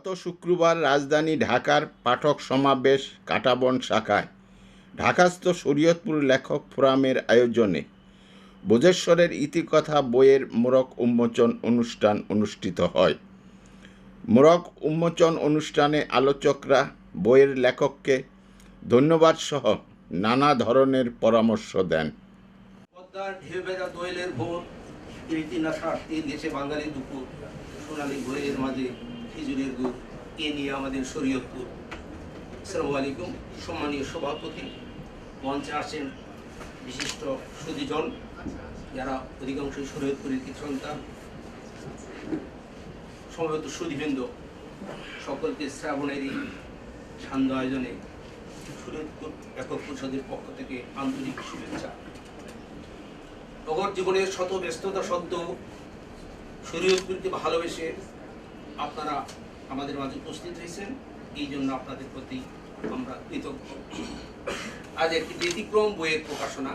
গত শুক্রবার রাজধানী ঢাকার পাঠক সমাবেশ কাঁটাবন শাখায় ঢাকাস্থ শরীয়তপুর লেখক ফোরামের আয়োজনে ভোজেশ্বরের ইতিকথা বইয়ের মোড়ক উন্মোচন অনুষ্ঠান অনুষ্ঠিত হয়। মোড়ক উন্মোচন অনুষ্ঠানে আলোচকরা বইয়ের লেখককে ধন্যবাদ সহ নানা ধরনের পরামর্শ দেন। পদ্মার ঢেউ ভেজা দোয়েলের ভোর, প্রীতি নাশার তীর গেছে বাঙালি দুপুর, সোনালি ভোরের মাঝে খেজুরের গুড়, এ নিয়ে আমাদের শরীয়তপুর। আসসালামু আলাইকুম। সম্মানীয় সভাপতি, মঞ্চে আসেন বিশিষ্ট সুধীজন, যারা অধিকাংশই শরীয়তপুরের কৃতি সন্তান, সমবেত সুধীবৃন্দ, সকলকে শ্রাবণের এই সান্ধ্য আয়োজনে শরীয়তপুর লেখক পরিষদের পক্ষ থেকে আন্তরিক শুভেচ্ছা। নগর জীবনের শত ব্যস্ততা সত্ত্বেও শরীয়তপুরকে ভালোবেসে আপনারা আমাদের মাঝে উপস্থিত হয়েছেন, এই জন্য আপনাদের প্রতি আমরা কৃতজ্ঞ। আজ একটি ব্যতিক্রম বইয়ের প্রকাশনা।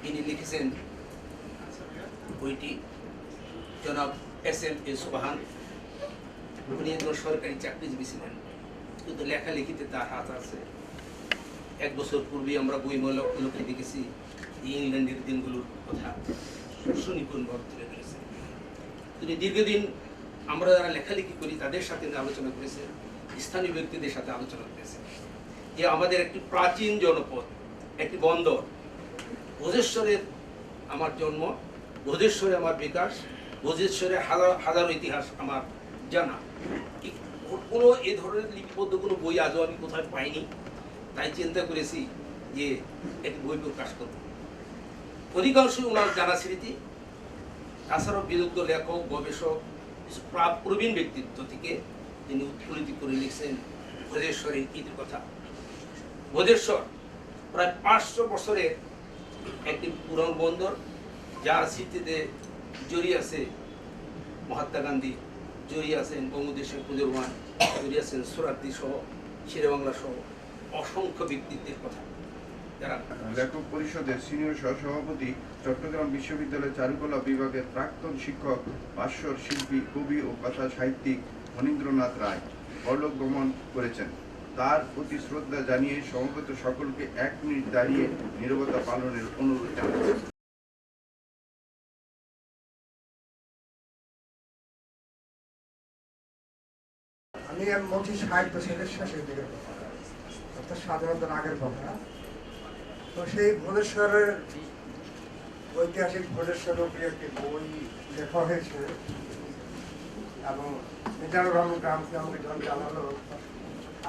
তিনি লিখেছেন বইটি জনাব এস.এম.এ সুবহান। উনি একজন সরকারি চাকরিজীবী ছিলেন, কিন্তু লেখালেখিতে তার হাত আছে। এক বছর পূর্বে আমরা বইমেলাগুলোকে দেখেছি, ইংল্যান্ডের দিনগুলোর কথা সুনিপুণভাবে তুলে ধরেছেন। তিনি দীর্ঘদিন আমরা যারা লেখালেখি করি তাদের সাথে আলোচনা করেছেন, স্থানীয় ব্যক্তিদের সাথে আলোচনা করেছেন যে আমাদের একটি প্রাচীন জনপদ, একটি বন্দর, ভোজেশ্বরের আমার জন্ম, ভোজেশ্বরে আমার বিকাশ, ভোজেশ্বরের হাজারো ইতিহাস আমার জানা। কোনো এ ধরনের লিপিবদ্ধ কোনো বই আজও আমি কোথায় পাইনি, তাই চিন্তা করেছি যে একটি বই প্রকাশ করব। অধিকাংশই ওনার জানা স্মৃতি, তাছাড়াও বিদগ্ধ লেখক, গবেষক, কিছু প্রবীণ ব্যক্তিত্ব থেকে তিনি উৎফুল্লিত করে লিখছেন ভোজেশ্বরের ইতিকথা। ভোজেশ্বর প্রায় 500 বছরের একটি পুরান বন্দর, যার স্মৃতিতে জড়িয়ে আছে মহাত্মা গান্ধী, জড়িয়ে আছেন বঙ্গবন্ধু শেখ মুজিবুর রহমান, জড়িয়ে আছেন সোহরাওয়ার্দী সহ শেরেবাংলা সহ অসংখ্য ব্যক্তিত্বের কথা। যারা লেখক পরিষদের সিনিয়র সহসভাপতি, চট্টগ্রাম বিশ্ববিদ্যালয়ের চারুকলা বিভাগের প্রাক্তন শিক্ষক, ভাস্কর শিল্পী, কবি ও কথা সাহিত্যিক মনীন্দ্রনাথ রায় পরলোক গমন করেছেন। তার প্রতি শ্রদ্ধা জানিয়ে সমবেত সকলকে 1 মিনিট দাঁড়িয়ে নীরবতা পালনের অনুরোধ জানাচ্ছি। আমি বলছি 60 দশকের শেষের দিকের কথা, অর্থাৎ স্বাধীনতার আগের কথা। তো সেই ভোজেশ্বরের ঐতিহাসিক ভোজেশ্বরের উপরে একটি বই লেখা হয়েছে এবং মিজানুর রহমান গ্রামকে আমাকে যখন জানালো,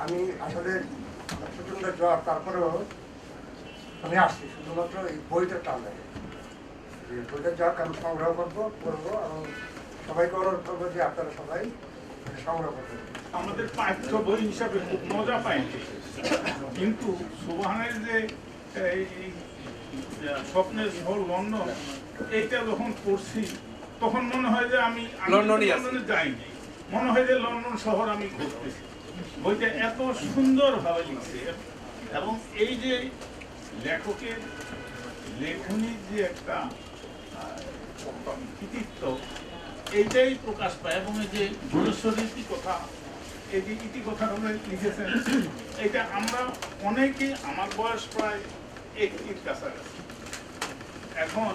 আমি আসলে প্রচণ্ড জ্বর, তারপরেও আমি আসছি শুধুমাত্র এই বইটা টানে, এই বইটা যাক আমি সংগ্রহ করবো, পড়বো এবং সবাইকে অনুরোধ করবো যে আপনারা সবাই সংগ্রহ করবেন। আমাদের পাঠ্য বই হিসাবে খুব মজা পাই, কিন্তু সুবহানের যে স্বপ্নের শহর লন্ডন, এইটা যখন পড়ছি তখন মনে হয় যে আমি লন্ডনে যাইনি, মনে হয় যে লন্ডন শহর আমি ঘুরতেছি। বইটা এত সুন্দরভাবে লিখছে এবং এই যে লেখকের লেখনীর যে একটা কৃতিত্ব, এইটাই প্রকাশ পায়। এবং এই যে ভোজেশ্বরের ইতিকথা, এই যে ইতিকথাটা লিখেছেন, এটা আমরা অনেকে, আমার বয়স প্রায় 80-র কাছাকাছি। এখন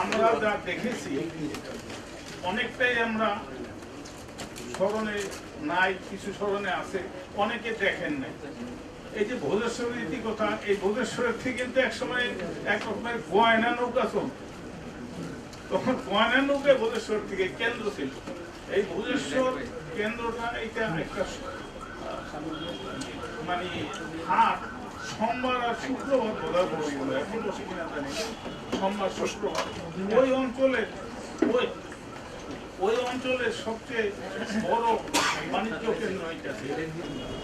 আমরা যা দেখেছি অনেকটাই আমরা স্মরণে নাই, কিছু স্মরণে আছে, অনেকে দেখেন নাই। এই যে ভোজেশ্বরের ইতিকথা, এই ভোজেশ্বরের থেকে কিন্তু একসময় এক রকমের গয়না নৌকা চলত, তখন গয়না নৌকায় ভোজেশ্বর থেকে কেন্দ্র ছিল। এই ভোজেশ্বর কেন্দ্রটা এটা একটা মানে হাট, সোমবার আর শুক্রবার বোধহয় বসছিল, এখন বসে কিনা জানি, সোমবার শুক্রবার। ওই অঞ্চলের সবচেয়ে বড় বাণিজ্য কেন্দ্র এটা।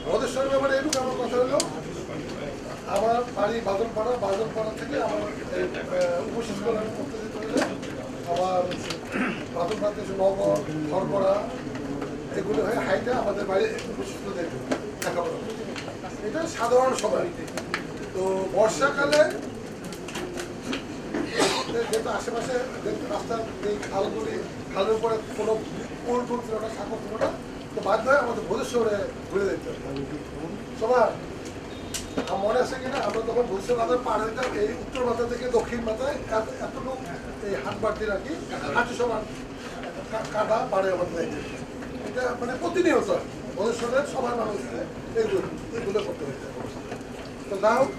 ভোজেশ্বরের ব্যাপারে এটুকু আমার কথা হলো, আমার বাড়ি বাদলপাড়া থেকে আমার উপস্থিত করার করতে যেতে হলে আমার বাদলপাড়া থেকে নগর, খড়পড়া, এগুলো হয়ে হাইটা আমাদের বাড়ি উপস্থিত লেখাপড়া। এটা সাধারণ সবাই। তো বর্ষাকালে যেহেতু আশেপাশে রাস্তার এই খালগুলি খালের উপরে কোনো পুল টুল ছিল না, সাঁকো ছিল না, তো বাধ্য হয়ে আমাদের ভোজেশ্বরে ঘুরে দেখতে হবে। সবার আমার মনে আছে কিনা, আমরা তখন ভোজেশ্বর বাজার পার হইতাম এই উত্তর মাথা থেকে দক্ষিণ মাথায় এতটুকু এই হাট বাড়তি রাখি 800 মান কাটা পাড়ে আমাদের। এটা মানে প্রতিনিয়ত ভোজেশ্বরের সবার মানুষ এগুলো করতে হয়েছে। তো যা হোক,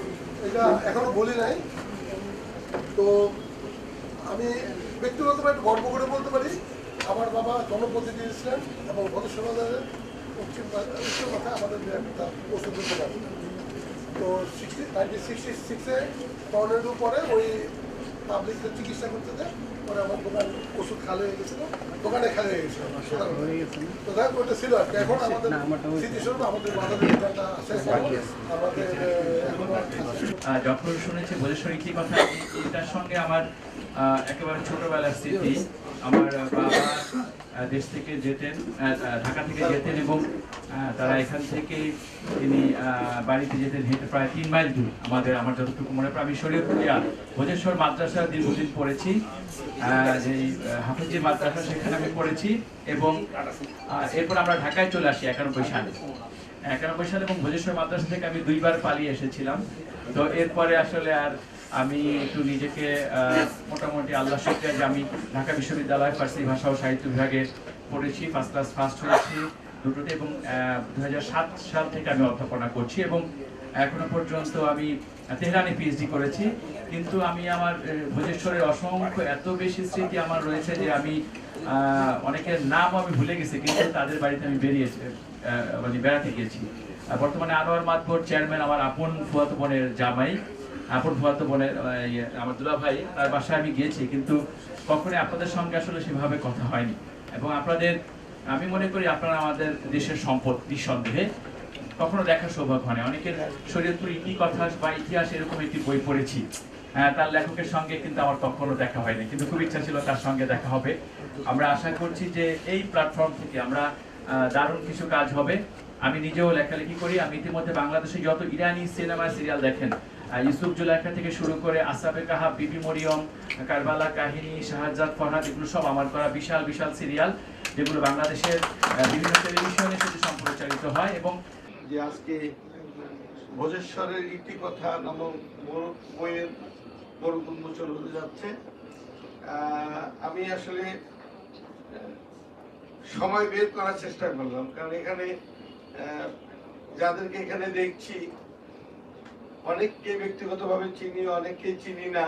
এটা এখনো বলি নাই। তো আমি ব্যক্তিগতভাবে একটু গর্ব করে বলতে পারি, আমার বাবা জনপ্রতিনিধি ছিলেন এবং ভোজেশ্বর বাজারের উত্তর মাথায় আমাদের একটা ওষুধ দোকান। তো 1966-এ টর্নেডো পরে ওই পাবলিকদের চিকিৎসা করতে দেয়, পরে আমার দোকান ওষুধ খালি হয়ে গেছিলো, দোকানে খালি হয়ে গেছিলো। তো যাই হোক, ওটা ছিল আর কি। এখন আমাদের স্মৃতিস্বরূপ আমাদের বাজারের দোকানটা আছে, আমাদের যখন শুনেছি ভোজেশ্বর ইতি কথা, এটার সঙ্গে আমার একেবারে ছোটবেলার স্মৃতি। আমার বাবা দেশ থেকে যেতেন, ঢাকা থেকে যেতেন এবং তারা এখান থেকে তিনি বাড়িতে যেতেন হেঁটে প্রায় 3 মাইল দূর। আমার যতটুকু মনে পড়ে, আমি শরীয়তপুরিয়া ভোজেশ্বর মাদ্রাসা দীর্ঘদিন পড়েছি, যে হাফেজি মাদ্রাসা, সেখানে আমি পড়েছি এবং এরপর আমরা ঢাকায় চলে আসি 91 সালে এবং ভোজেশ্বর মাদ্রাসা থেকে আমি 2 বার পালিয়ে এসেছিলাম। তো এরপরে আসলে আর আমি একটু নিজেকে মোটামুটি আল্লাহ শুকরিয়া যে আমি ঢাকা বিশ্ববিদ্যালয় ফার্সি ভাষা ও সাহিত্য বিভাগে পড়েছি, ফার্স্ট ক্লাস ফার্স্ট হয়েছি দুটোতে, এবং 2007 সাল থেকে আমি অধ্যাপনা করছি এবং এখনো পর্যন্ত আমি তেহরানে পিএইচডি করেছি। কিন্তু আমি আমার ভোজেশ্বরের অসংখ্য এত বেশি স্মৃতি আমার রয়েছে যে আমি অনেকের নাম আমি ভুলে গেছি, কিন্তু তাদের বাড়িতে আমি বেড়াতে গিয়েছি। বর্তমানে আনোয়ার মাতবর চেয়ারম্যান আমার আপন ফুফাতো বোনের জামাই, আপন ফুফাতো বোনের আমার দুলা ভাই, তার বাসায় আমি গিয়েছি, কিন্তু কখনোই আপনাদের সঙ্গে আসলে সেভাবে কথা হয়নি। এবং আমি মনে করি আপনারা আমাদের দেশের সম্পদ, নিঃসন্দেহে। কখনো দেখার সৌভাগ্য হয় না। অনেকের শরীয়তপুর ইতি কথা বা ইতিহাস এরকম একটি বই পড়েছি, তার লেখকের সঙ্গে কিন্তু আমার কখনো দেখা হয়নি, কিন্তু খুব ইচ্ছা ছিল তার সঙ্গে দেখা হবে। আমরা আশা করছি যে এই প্ল্যাটফর্ম থেকে আমরা দারুণ কিছু কাজ হবে। আমি নিজেও লেখালেখি করি। আমি ইতিমধ্যে বাংলাদেশে যত ইরানি সিনেমা সিরিয়াল দেখেন, ইউসুফ জুলাইখা থেকে শুরু করে আসাবে কাহাব, বিবি মরিয়ম, কারবালা কাহিনী, শাহজাদ ফরহাদ, এগুলো সব আমার করা বিশাল বিশাল সিরিয়াল, যেগুলো বাংলাদেশের বিভিন্ন টেলিভিশনে সেটি সম্প্রচারিত হয়। এবং যে আজকে ভোজেশ্বরের ইতিকথা নামক বইয়ের বড় উন্মোচন হতে যাচ্ছে, আমি আসলে সময় বের করার চেষ্টা করলাম, কারণ এখানে যাদেরকে এখানে দেখছি অনেককে ব্যক্তিগতভাবে চিনি, অনেককে চিনি না,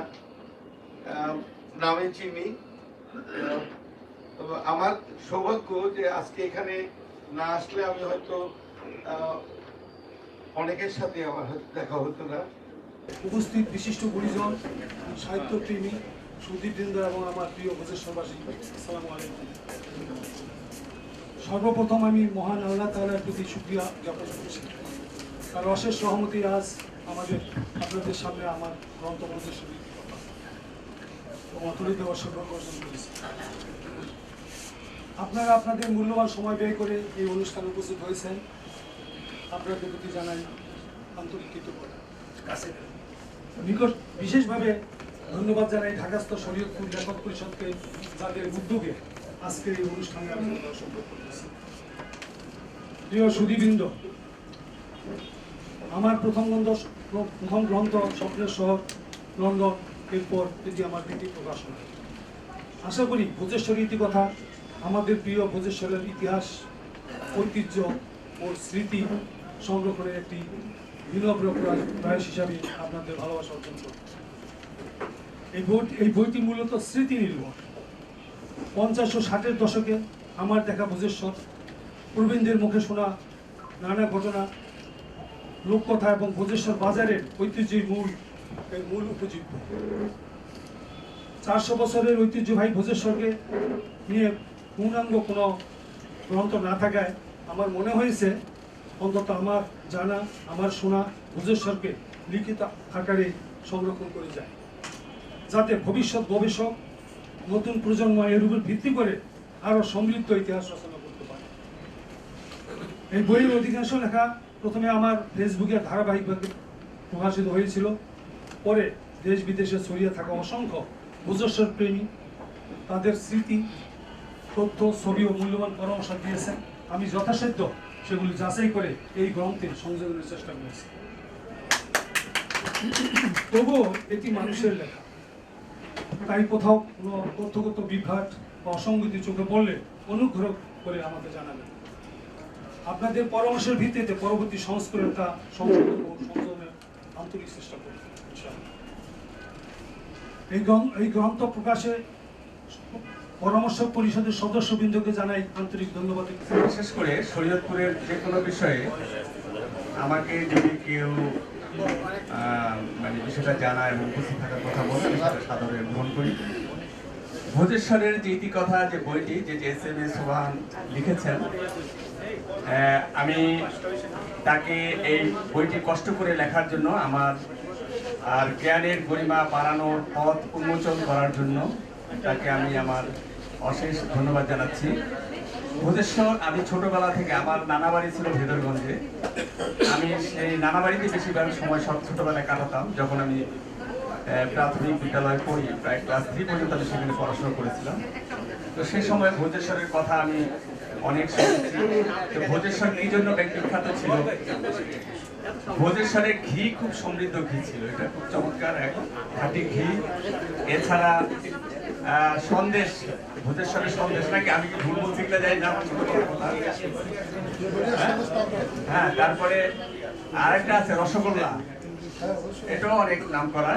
নামে চিনি। আমার সৌভাগ্য যে আজকে এখানে না আসলে আমি হয়তো অনেকের সাথে আমার হয়তো দেখা হতো না। উপস্থিত বিশিষ্ট গুণীজন, সাহিত্যপ্রেমী, সুধীবৃন্দ এবং আমার প্রিয় ভোজেশ্বরবাসী, আসসালামু আলাইকুম। সর্বপ্রথম আমি মহান আল্লাহ তাআলার প্রতি শুকরিয়া জ্ঞাপন করছি, তার অশেষ সহমতি আজ আপনাদের সামনে আমার গ্রন্থ ভোজেশ্বরী অতুলিত সৌভাগ্য অর্জন করেছি। আপনারা আপনাদের মূল্যবান সময় ব্যয় করে এই অনুষ্ঠানে উপস্থিত হয়েছেন, আপনাদের প্রতি জানাই আন্তরিক কৃতজ্ঞতা। নিকট বিশেষভাবে ধন্যবাদ জানাই ঢাকাস্থ শরীয়তপুর লেখক পরিষদকে, যাদের উদ্যোগে আজকের এই অনুষ্ঠানে আমি সম্পর্ক করেছি। প্রিয় সুধীবৃন্দ, আমার প্রথম গ্রন্থ স্বপ্নের শহর লন্ডন, এরপর এটি আমার দ্বিতীয় প্রকাশনা। আশা করি ভোজেশ্বরী ইতিকথা আমাদের প্রিয় ভোজেশ্বরের ইতিহাস, ঐতিহ্য ও স্মৃতি সংরক্ষণের একটি বিনম্র প্রয়াস হিসাবে আপনাদের ভালোবাসা অর্জন করব। এই বইটি মূলত স্মৃতি নির্ভর। 50 ও 60-এর দশকে আমার দেখা ভোজেশ্বর, প্রবীণদের মুখে শোনা নানা ঘটনা, লোককথা এবং ভোজেশ্বর বাজারের ঐতিহ্যের মূল উপজীব্য। 400 বছরের ঐতিহ্যবাহী ভোজেশ্বরকে নিয়ে পূর্ণাঙ্গ কোনো গ্রন্থ না থাকায় আমার মনে হয়েছে অন্তত আমার জানা, আমার শোনা ভোজেশ্বরকে লিখিত আকারে সংরক্ষণ করে যায়, যাতে ভবিষ্যৎ গবেষক, নতুন প্রজন্ম এর উপর ভিত্তি করে আরো সমৃদ্ধ ইতিহাস রচনা করতে পারে। এই বইয়ের অধিকাংশ লেখা প্রথমে আমার ফেসবুকে ধারাবাহিকভাবে প্রকাশিত হয়েছিল, পরে দেশ বিদেশে ছড়িয়ে থাকা অসংখ্য ভোজেশ্বর প্রেমী, তাদের স্মৃতি, তথ্য, ছবি ও মূল্যবান পরামর্শ দিয়েছেন। আমি যথাসাধ্য সেগুলি যাচাই করে এই গ্রন্থে সংযোজনের চেষ্টা করেছি। তবুও এটি মানুষের লেখা, তাই কোথাও কোনো তথ্যগত বিভ্রাট বা অসঙ্গতি চোখে পড়লে অনুগ্রহ করে আমাকে জানাবেন। আপনাদের পরামর্শের ভিত্তিতে পরবর্তী সংস্করণে তা সংশোধন ও সংযোজনের আন্তরিক চেষ্টা করব। এই গ্রন্থ প্রকাশে পরামর্শ পরিষদের সদস্যবৃন্দকে জানাই আন্তরিক ধন্যবাদ। বিশেষ করে শরীয়তপুরের যে কোনো বিষয়ে আমাকে যদি কেউ মানে বিষয়টা জানা এবং উপস্থিত থাকার কথা বলে সেটা সাদরে গ্রহণ করি। ভোজেশ্বরের যে ইতিকথা যে বইটি যে এস.এম. সোবহান লিখেছেন, আমি তাকে এই বইটি কষ্ট করে লেখার জন্য আমার আর জ্ঞানের গরিমা বাড়ানোর পথ উন্মোচন করার জন্য তাকে আমি আমার অশেষ ধন্যবাদ জানাচ্ছি। ভোজেশ্বর আমি ছোটবেলা থেকে, আমার নানা বাড়ি ছিল ভেদরগঞ্জে, আমি সেই নানা বাড়িতে বেশিরভাগ সময় সব ছোটবেলায় কাটাতাম। যখন আমি প্রাথমিক বিদ্যালয়ে পড়ি, প্রায় ক্লাস 3 পর্যন্ত আমি সেখানে পড়াশোনা করেছিলাম। তো সেই সময় ভোজেশ্বরের কথা আমি অনেক শুনেছি। তো ভোজেশ্বর এই জন্য বিখ্যাত ছিল, ভোজেশ্বরের ঘি খুব সমৃদ্ধ ঘি ছিল, এটা খুব চমৎকার এক খাঁটি ঘি। এছাড়া সন্দেশ, ভোজেশ্বরের সন্দেশ নাকি, আমি কি ভুল বলছি কিনা জানি না, হ্যাঁ। তারপরে আরেকটা আছে রসগোল্লা, এটাও অনেক নাম করা।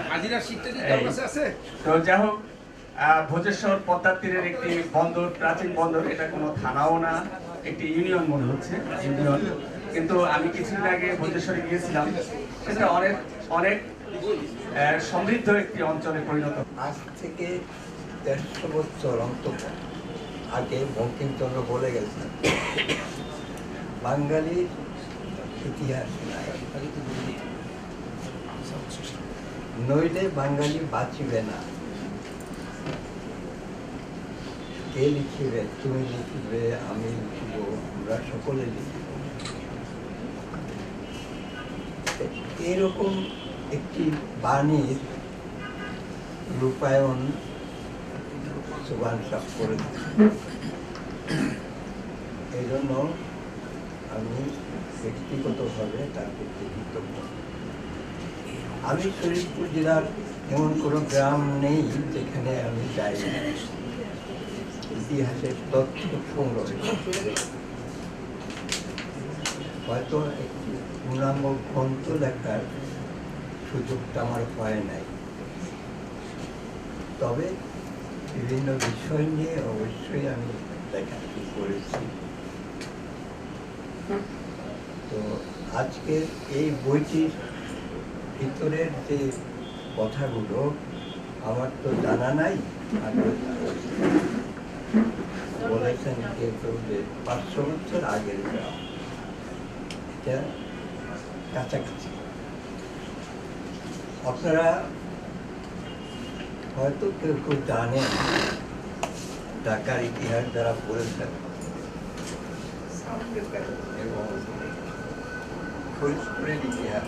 তো যাই হোক, ভোজেশ্বর পদ্মার তীরের একটি বন্দর, প্রাচীন বন্দর, এটা কোনো থানাও না, একটি ইউনিয়ন মনে হচ্ছে, ইউনিয়ন। কিন্তু আমি কিছুদিন আগে ভোজেশ্বরে গিয়েছিলাম, সেটা অনেক অনেক সমৃদ্ধ একটি অঞ্চলে পরিণত। আজ থেকে 150 বছর অন্তত আগে বঙ্কিমচন্দ্র বলে গেছেন, বাঙালির ইতিহাস নাই, নইলে বাঙালি বাঁচিবে না। কে লিখিবে? তুমি লিখিবে, আমি লিখিব, আমরা সকলে লিখিব। এরকম একটি বাণীর রূপায়ণ সোবহান সাহেব করেছে। এই জন্য আমি ব্যক্তিগতভাবে তার প্রতি কৃতজ্ঞ। আমি শরীয়তপুর জেলার এমন কোনো গ্রাম নেই যেখানে আমি যাই না ইতিহাসের তথ্য সংগ্রহ। হয়তো একটি পূর্ণাঙ্গ গ্রন্থ লেখার সুযোগটা আমার হয় নাই, তবে বিভিন্ন বিষয় নিয়ে অবশ্যই আমি লেখালেখি করেছি। তো আজকে এই বইটির ভিতরের যে কথাগুলো আমার তো জানা নাই, বলেছেন কেউ যে 500 বছর আগের গ্রাম, এটা কাছাকাছি। আপনারা হয়তো কেউ কেউ জানেন, ঢাকার ইতিহাস যারা পড়েছেন এবং ফরিদপুরের ইতিহাস,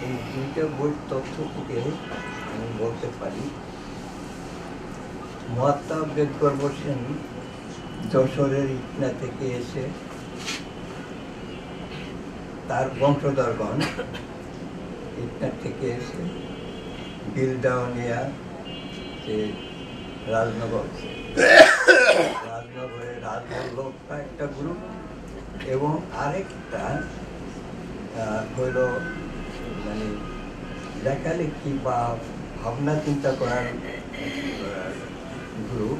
এই দুইটা বইয়ের তথ্য থেকে আমি বলতে পারি, মহাত্মা বেদগর্ভ সেন যশোরের ইটনা থেকে এসে তার বংশধরগণ ইটনা থেকে এসে বিলদাউনিয়া যে রাজনগরের রাজবল্লভটা একটা গ্রুপ, এবং আরেকটা হইল মানে লেখালেখি বা ভাবনা চিন্তা করার গ্রুপ,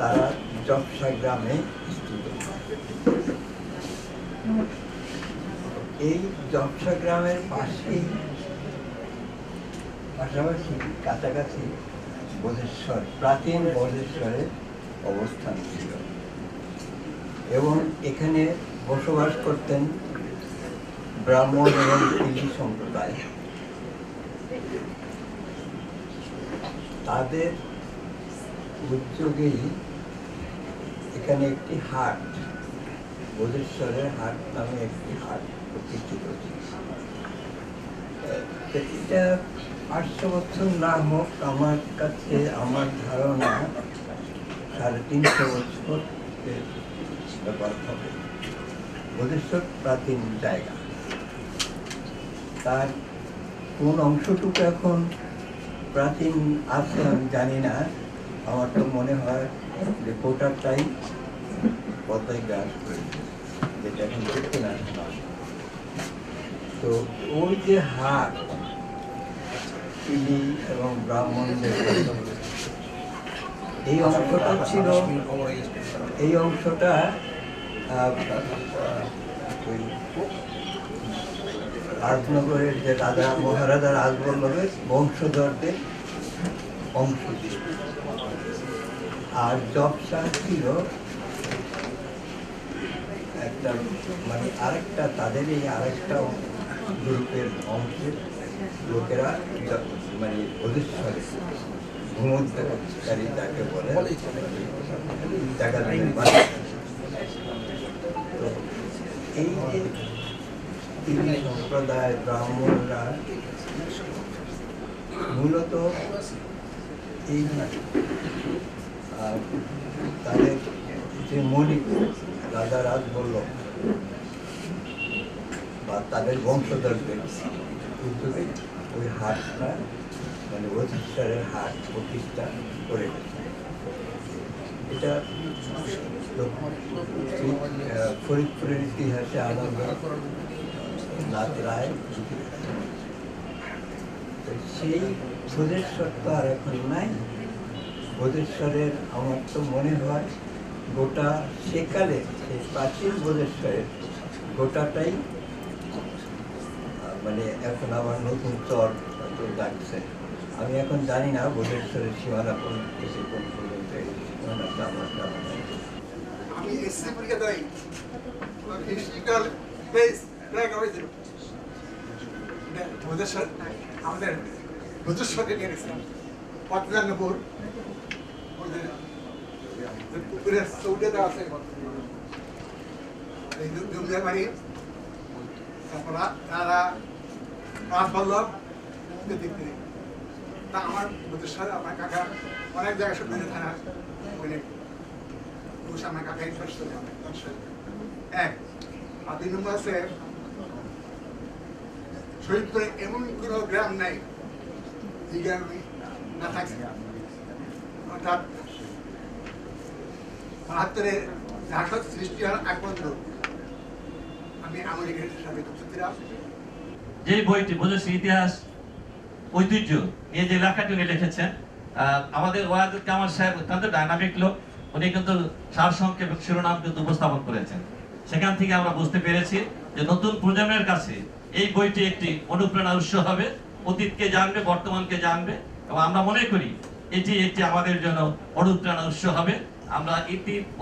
তারা জবসা গ্রামে স্থিত। এই জবসা গ্রামের পাশেই পাশাপাশি কাছাকাছি ভোজেশ্বর, প্রাচীন ভোজেশ্বরের অবস্থান ছিল, এবং এখানে বসবাস করতেন ব্রাহ্মণ এবং তিলি সম্প্রদায়। তাদের উদ্যোগেই এখানে একটি হাট, ভোজেশ্বরের হাট নামে একটি হাট প্রতিষ্ঠিত ছিল। এটা 800 বছর না হোক, আমার কাছে আমার ধারণা 350 বছরের ব্যাপার হবে। বোধেশ্বর প্রাচীন জায়গা, তার কোন অংশটুকু এখন প্রাচীন আছে আমি জানি না। আমার তো মনে হয় যে গোটাটাই পদ্মায় গ্রাস করেছে, যেটা এখন দেখতে না। তো ওই যে হাট চিনি এবং ব্রাহ্মণদের এই অংশটা ছিল, এই অংশটা ওই রাজনগরের যে রাজা মহারাজা রাজবল্লভের বংশধরদের অংশ ছিল। আর জবসা ছিল একটা মানে আরেকটা, তাদের এই আরেকটা গ্রুপের অংশের লোকেরা মানে বোধেশ্বরে ভূমধ্যকারী যাকে বলে জায়গা। তো এই যে তিন সম্প্রদায় ব্রাহ্মণরা মূলত এই তাদের যে মৌলিক রাজা রাজবল্লভ বা তাদের বংশধরদের উদ্যোগে ওই হাটটা মানে বোধেশ্বরের হাট প্রতিষ্ঠা করে গেছে। এটা ফরিদপুরের ইতিহাসে আনন্দনাথ রায়। সেই বোধেশ্বর তো আর এখন নাই। বোধেশ্বরের আমার তো মনে হয় গোটা সেকালে সেই প্রাচীন বোধেশ্বরের গোটাটাই মানে এখন আবার নতুন চর ডাকছে। আমি এখন জানি না বোধেশ্বরের সীমানা কোন থেকে কোন পর্যন্ত সীমানাটা আমার জানা নাই। আমি এসসি পরীক্ষা দেই, হিস্ট্রিক্যাল বেস ট্র্যাক হয়েছিল বোধেশ্বর, আমাদের বোধেশ্বরকে নিয়ে গেছিলাম পদ্মানগর পুকুরের চৌড়ে দেওয়া আছে জমিদার বাড়ি। তারপর তারা রাজবল্লভ দেখতে তা আমার বোধেশ্বর আমার কাকা অনেক জায়গায় সব থানা অনেক আমার কাকাই এক। আর 2 নম্বর আছে শহীদপুরে এমন কোনো গ্রাম নাই যে গ্রামে না থাকছে। অর্থাৎ 72-এ ঝাড়খণ্ড সৃষ্টি হওয়ার আগ পর্যন্ত আমি আমেরিকার সাথে যুক্ত ছিলাম। যে বইটি বোধেশ্বর ইতিহাস ঐতিহ্য নিয়ে যে লেখাটি উনি লিখেছেন, আমাদের ওয়াজুদ কামাল সাহেব অত্যন্ত ডাইনামিক লোক। উনি কিন্তু সারসংক্ষেপ শিরোনাম কিন্তু উপস্থাপন করেছেন। সেখান থেকে আমরা বুঝতে পেরেছি যে নতুন প্রজন্মের কাছে এই বইটি একটি অনুপ্রেরণার উৎস হবে, অতীতকে জানবে, বর্তমানকে জানবে, এবং আমরা মনে করি এটি একটি আমাদের জন্য অনুপ্রেরণার উৎস হবে। আমরা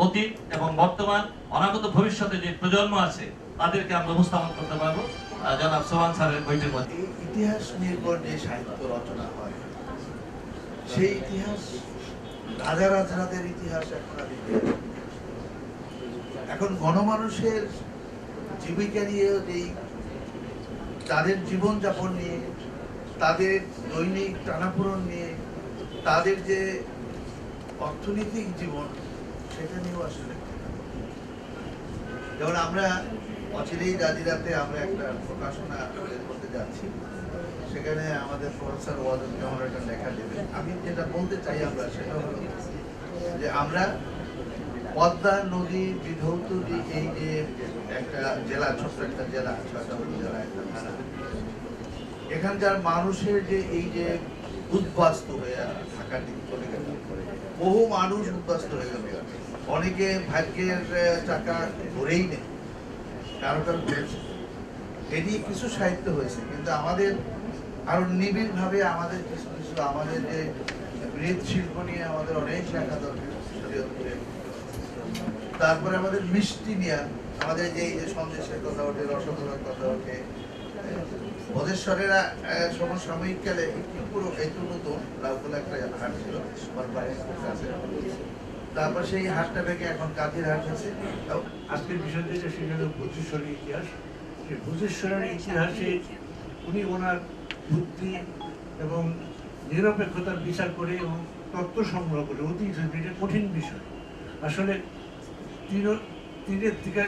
অতীত এবং বর্তমান অনাগত ভবিষ্যতে যে প্রজন্ম আছে তাদেরকে আমরা উপস্থাপন করতে পারবো জনাব সোহান স্যারের বইটির মধ্যে। ইতিহাস নির্ভর যে সাহিত্য রচনা হয়, সেই ইতিহাস রাজা রাজাদের ইতিহাস এখন গণমানুষের জীবিকা নিয়ে, যেই তাদের জীবনযাপন নিয়ে, তাদের দৈনিক টানাপোড়েন নিয়ে, তাদের যে অর্থনৈতিক জীবন, সেটা নিয়েও আসলে যেমন আমরা অচিরেই রাজিরাতে আমরা একটা প্রকাশনা করতে যাচ্ছি, সেখানে আমাদের প্রফেসর ওয়াজুদ কামাল একটা লেখা দেবে। আমি যেটা বলতে চাই আমরা সেটা হলো যে আমরা পদ্মা নদী বিধৌত এই যে একটা জেলা, ছোট্ট একটা জেলা, 6টা জেলা, একটা থানা, এখানকার মানুষের যে এই যে উদ্বাস্তু হয়ে ঢাকার দিকে চলে গেল, বহু মানুষ উদ্বাস্তু হয়ে গেল। অনেকে ভাগ্যের চাকা ধরেই নেই, কারো কারো ঘুরেছে। এটি কিছু সাহিত্য হয়েছে, কিন্তু আমাদের আরো নিবিড় ভাবে আমাদের কিছু কিছু আমাদের যে মৃৎশিল্প নিয়ে আমাদের অনেক লেখা দরকার। তারপরে আমাদের মিষ্টি নিয়ে আমাদের যে এই যে সন্দেশের কথা ওঠে, রসগোল্লার কথা ওঠে। বোধেশ্বরেরা সমসাময়িক কালে পুরো এইটু নতুন লাউতলা একটা হাট ছিল, তারপর সেই হাটটা ভেঙে এখন কাঁথির হাট হয়েছে। আজকের বিষয় যেটা সেটা হলো ভূতেশ্বরের ইতিহাস। সেই ভূতেশ্বরের ইতিহাসে উনি ওনার বুদ্ধি এবং নিরপেক্ষতার বিচার করে এবং তথ্য সংগ্রহ করে অতিরিক্ত এটা কঠিন বিষয়। আসলে তীরের থেকে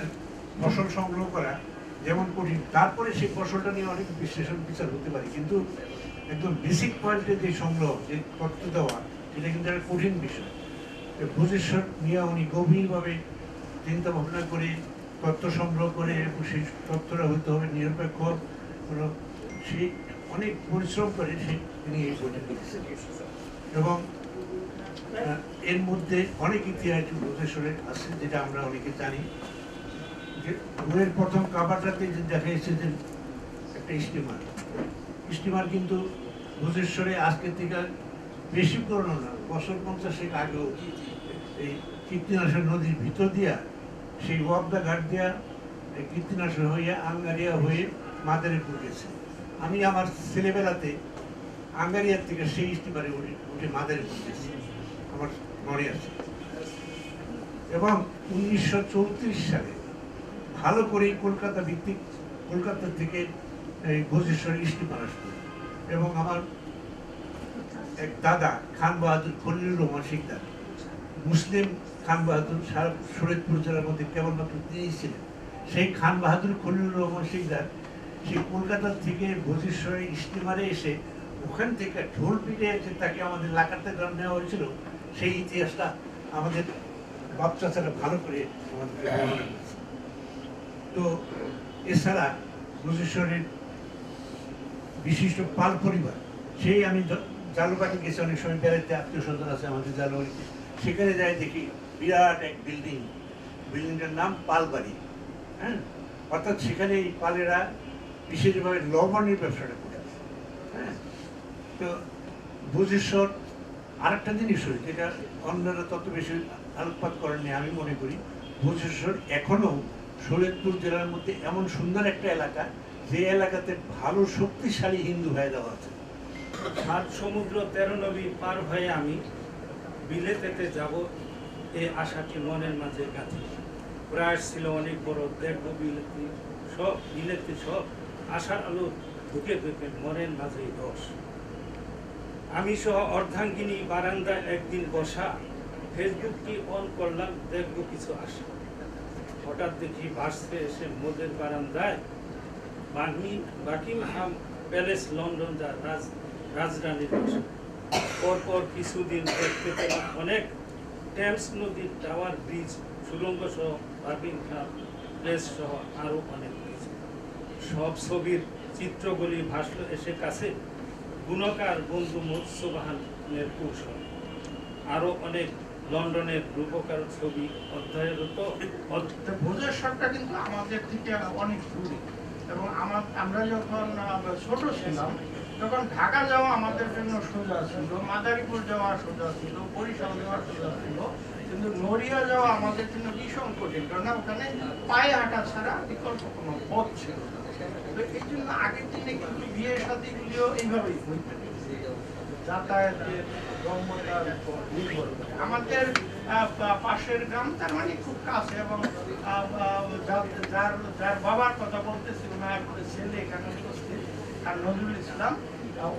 ফসল সংগ্রহ করা যেমন কঠিন, তারপরে সেই ফসলটা নিয়ে অনেক বিশ্লেষণ বিচার হতে পারে, কিন্তু একদম বেসিক পয়েন্টে যে সংগ্রহ, যে তথ্য দেওয়া, এটা কিন্তু একটা কঠিন বিষয়। ভোজেশ্বর মিয়া উনি গভীরভাবে চিন্তা ভাবনা করে তথ্য সংগ্রহ করে এবং সেই তথ্যটা হতে হবে নিরপেক্ষ, সেই অনেক পরিশ্রম করে তিনি এই বইটা লিখেছেন। এবং এর মধ্যে অনেক ইতিহাস ভোজেশ্বরের আছে যেটা আমরা অনেকে জানি। যে বইয়ের প্রথম কাভারটাতে যে দেখা যাচ্ছে যে একটা স্টিমার কিন্তু ভোজেশ্বরে আজকের থেকে বেশি পুরনো না, বছর 50 আগেও এই কীর্তিনাশক নদীর ভিতর দিয়া সেই ওয়াবদা ঘাট দিয়া কীর্তিনাশক হয়ে আঙ্গারিয়া হয়ে মাদারীপুর গেছে। আমি আমার ছেলেবেলাতে আঙ্গারিয়ার থেকে সেই স্টিমারে উঠে মাদারীপুর গেছি, আমার মনে আছে। এবং 1934 সালে ভালো করে কলকাতা ভিত্তিক, কলকাতা থেকে ভোজেশ্বর স্টিমার আসতো এবং আমার এক দাদা খান বাহাদুর খলিলুর রহমান শিকদার, মুসলিম খান বাহাদুর সারা শরীয়তপুর জেলার মধ্যে কেবলমাত্র তিনিই ছিলেন। সেই খান বাহাদুর খলিলুর রহমান শিকদার সেই কলকাতা থেকে ভোজেশ্বরে স্টিমারে এসে ওখান থেকে ঢোল পিটে এসে তাকে আমাদের লাকাতে গ্রাম নেওয়া হয়েছিল, সেই ইতিহাসটা আমাদের বাপ চাচারা ভালো করে আমাদের বর্ণনা করেছে। তো এছাড়া ভোজেশ্বরের বিশিষ্ট পাল পরিবার, সেই আমি জালুবাড়ি গেছি অনেক সময় বেড়াতে, আত্মীয় স্বজন আছে আমাদের জালুবাড়িতে, সেখানে যাই দেখি বিরাট এক বিল্ডিংটার নাম পালবাড়ি। হ্যাঁ, অর্থাৎ সেখানে এই পালেরা বিশেষভাবে লবণের ব্যবসাটা করে। হ্যাঁ, তো ভোজেশ্বর আরেকটা জিনিস হয়েছে যেটা অন্যরা তত বেশি আলোকপাত করেননি আমি মনে করি, ভোজেশ্বর এখনো শরীয়তপুর জেলার মধ্যে এমন সুন্দর একটা এলাকা যে এলাকাতে ভালো শক্তিশালী হিন্দু ভাই দেওয়া আছে। 7 সমুদ্র 13 নদী পার হয়ে আমি বিলেতেতে যাব, এই আশাটি মনের মাঝে গাঁথি। প্রয়াস ছিল অনেক বড়, দেখব বিলেতি সব আশার আলো ঢুকে ঢুকে মনের মাঝে দশ। আমি সহ অর্ধাঙ্গিনী বারান্দায় একদিন বসা, ফেসবুকটি অন করলাম, দেখব কিছু আশা। হঠাৎ দেখি ভাসতে এসে মোদের বারান্দায় বাকিংহাম প্যালেস, লন্ডন যার রাজধানীর বাসা। পরপর কিছুদিন দেখতে পেলাম অনেক টেমস নদীর টাওয়ার ব্রিজ, সুড়ঙ্গ সহ বাকিংহাম প্যালেস সহ আরও অনেক কিছু। সব ছবির চিত্রগুলি ভাসলো এসে কাছে, গুণকার বন্ধু মোৎসবাহানের কৌশল। আরও অনেক লন্ডনের রূপকার ছবি অধ্যয়নরত। ভোজেশ্বরটা কিন্তু আমাদের থেকে অনেক দূরে, এবং আমরা যখন ছোট ছিলাম তখন ঢাকা যাওয়া আমাদের জন্য সোজা ছিল, মাদারীপুর যাওয়া সোজা ছিল, বরিশাল যাওয়া সোজা ছিল, কিন্তু নড়িয়া যাওয়া আমাদের জন্য ভীষণ কঠিন, কারণ ওখানে পায়ে হাঁটা ছাড়া বিকল্প কোনো পথ ছিল না। তো এই জন্য আগের দিনে কিন্তু বিয়ে শাদীগুলিও এইভাবেই হইতে, যাতায়াতের গম্যতার উপর নির্ভর করে। আমাদের পাশের গ্রাম তার মানে খুব কাছে, এবং যার বাবার কথা বলতেছিল না, করে ছেলে এখানে উপস্থিত, আর নজরুল ইসলাম,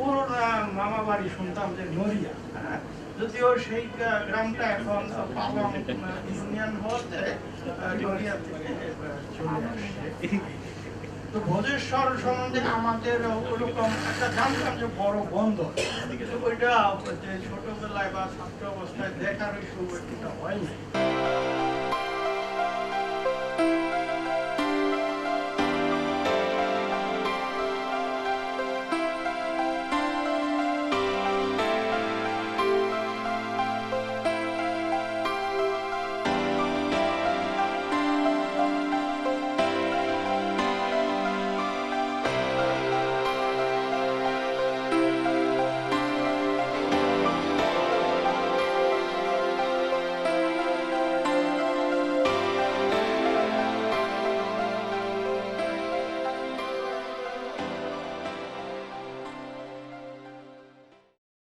ওর মামা বাড়ি শুনতাম যে নড়িয়া। যদিও সেই গ্রামটা এখন পালং ইউনিয়ন হতে নড়িয়া থেকে চলে আসছে। তো ভোজেশ্বর সম্বন্ধে আমাদের ওরকম একটা জানতাম যে বড় বন্দর, কিন্তু ওইটা ছোটবেলায় বা ছাত্র অবস্থায় দেখার ওই সৌভাগ্যটা হয়নি।